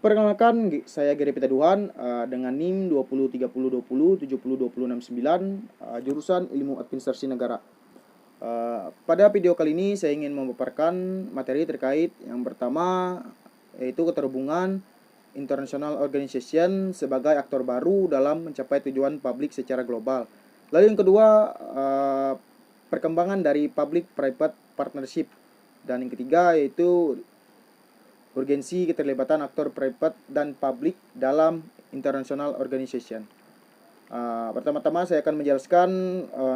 Perkenalkan, saya Gary Pitaduhan dengan NIM 203020702069, jurusan Ilmu Administrasi Negara. Pada video kali ini saya ingin memaparkan materi terkait yang pertama, yaitu keterhubungan International Organization sebagai aktor baru dalam mencapai tujuan publik secara global. Lalu yang kedua, perkembangan dari Public-Private Partnership. Dan yang ketiga yaitu urgensi keterlibatan aktor private dan publik dalam international organization. Pertama-tama saya akan menjelaskan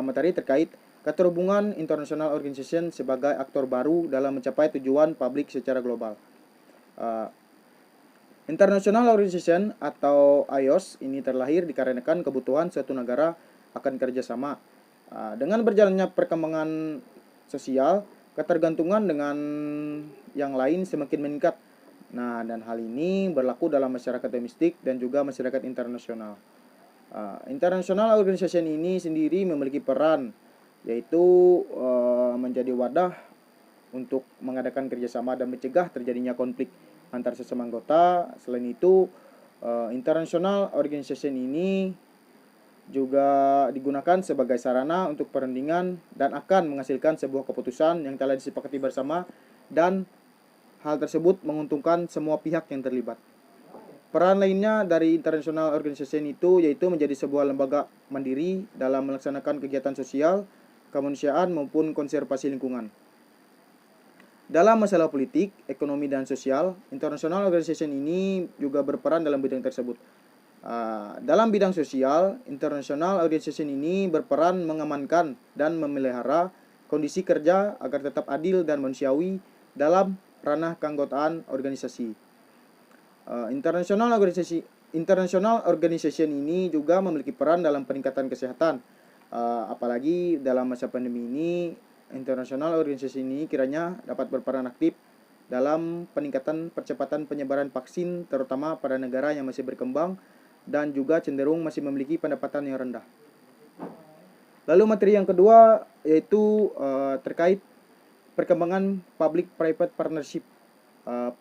materi terkait keterhubungan international organization sebagai aktor baru dalam mencapai tujuan publik secara global. International Organization atau IOS ini terlahir dikarenakan kebutuhan suatu negara akan kerjasama. Dengan berjalannya perkembangan sosial, ketergantungan dengan yang lain semakin meningkat. Nah, dan hal ini berlaku dalam masyarakat domestik dan juga masyarakat internasional. International Organization ini sendiri memiliki peran, yaitu menjadi wadah untuk mengadakan kerjasama dan mencegah terjadinya konflik antar sesama anggota. Selain itu, International Organization ini juga digunakan sebagai sarana untuk perundingan dan akan menghasilkan sebuah keputusan yang telah disepakati bersama, dan hal tersebut menguntungkan semua pihak yang terlibat. Peran lainnya dari International Organization itu yaitu menjadi sebuah lembaga mandiri dalam melaksanakan kegiatan sosial, kemanusiaan maupun konservasi lingkungan. Dalam masalah politik, ekonomi, dan sosial, International Organization ini juga berperan dalam bidang tersebut. Dalam bidang sosial, International Organization ini berperan mengamankan dan memelihara kondisi kerja agar tetap adil dan manusiawi dalam ranah keanggotaan organisasi. International Organization ini juga memiliki peran dalam peningkatan kesehatan. Apalagi dalam masa pandemi ini, International Organization ini kiranya dapat berperan aktif dalam peningkatan percepatan penyebaran vaksin, terutama pada negara yang masih berkembang dan juga cenderung masih memiliki pendapatan yang rendah. Lalu materi yang kedua yaitu terkait perkembangan Public-Private Partnership.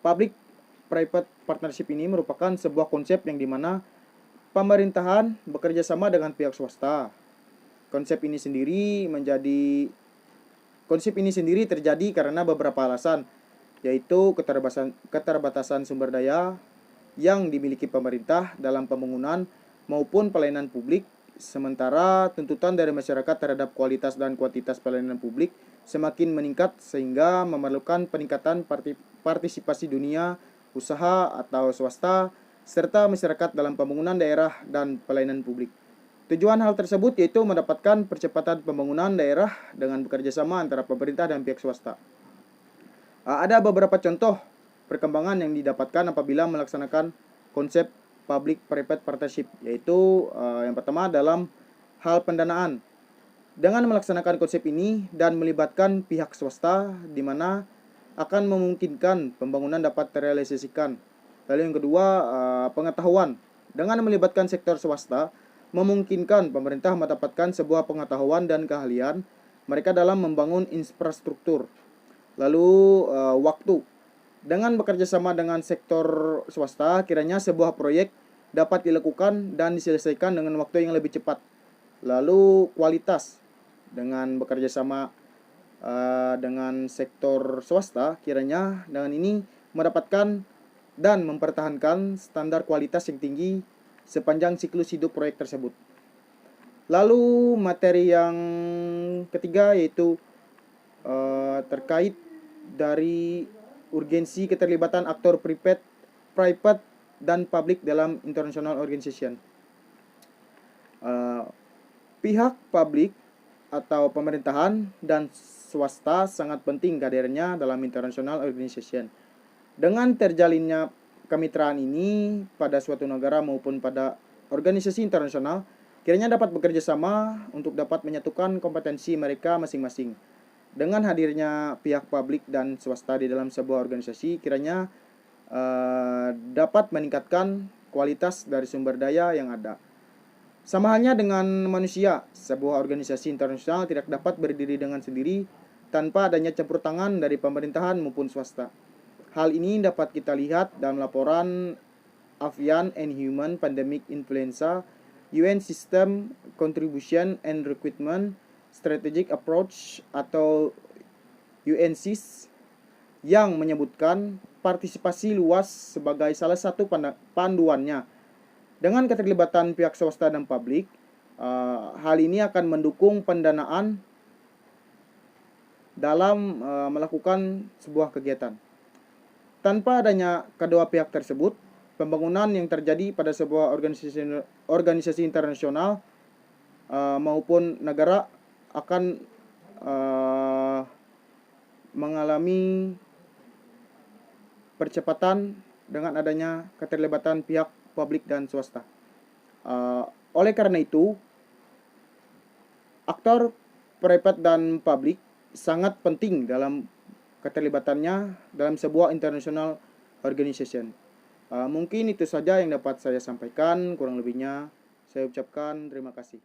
Public-Private Partnership ini merupakan sebuah konsep yang dimana pemerintahan bekerja sama dengan pihak swasta. Konsep ini sendiri terjadi karena beberapa alasan, yaitu keterbatasan sumber daya yang dimiliki pemerintah dalam pembangunan maupun pelayanan publik, sementara tuntutan dari masyarakat terhadap kualitas dan kuantitas pelayanan publik semakin meningkat sehingga memerlukan peningkatan partisipasi dunia usaha atau swasta serta masyarakat dalam pembangunan daerah dan pelayanan publik. Tujuan hal tersebut yaitu mendapatkan percepatan pembangunan daerah dengan bekerja sama antara pemerintah dan pihak swasta. Ada beberapa contoh perkembangan yang didapatkan apabila melaksanakan konsep Public-Private Partnership, yaitu yang pertama dalam hal pendanaan. Dengan melaksanakan konsep ini dan melibatkan pihak swasta, di mana akan memungkinkan pembangunan dapat terrealisasikan. Lalu yang kedua, pengetahuan. Dengan melibatkan sektor swasta, memungkinkan pemerintah mendapatkan sebuah pengetahuan dan keahlian mereka dalam membangun infrastruktur. Lalu waktu. Dengan bekerja sama dengan sektor swasta, kiranya sebuah proyek dapat dilakukan dan diselesaikan dengan waktu yang lebih cepat. Lalu kualitas. Dengan bekerja sama dengan sektor swasta, kiranya dengan ini mendapatkan dan mempertahankan standar kualitas yang tinggi sepanjang siklus hidup proyek tersebut. Lalu materi yang ketiga yaitu terkait dari urgensi keterlibatan aktor private dan publik dalam international organization. Pihak publik atau pemerintahan dan swasta sangat penting kehadirannya dalam international organization. Dengan terjalinnya kemitraan ini pada suatu negara maupun pada organisasi internasional, kiranya dapat bekerja sama untuk dapat menyatukan kompetensi mereka masing-masing. Dengan hadirnya pihak publik dan swasta di dalam sebuah organisasi, kiranya dapat meningkatkan kualitas dari sumber daya yang ada. Sama halnya dengan manusia, sebuah organisasi internasional tidak dapat berdiri dengan sendiri tanpa adanya campur tangan dari pemerintahan maupun swasta. Hal ini dapat kita lihat dalam laporan Avian and Human Pandemic Influenza, UN System Contribution and Recruitment Strategic Approach atau UNSIS, yang menyebutkan partisipasi luas sebagai salah satu panduannya. Dengan keterlibatan pihak swasta dan publik, hal ini akan mendukung pendanaan dalam melakukan sebuah kegiatan. Tanpa adanya kedua pihak tersebut, pembangunan yang terjadi pada sebuah organisasi internasional maupun negara akan mengalami percepatan dengan adanya keterlibatan pihak publik dan swasta. Oleh karena itu, aktor private dan publik sangat penting dalam keterlibatannya dalam sebuah international organization. Mungkin itu saja yang dapat saya sampaikan, kurang lebihnya saya ucapkan terima kasih.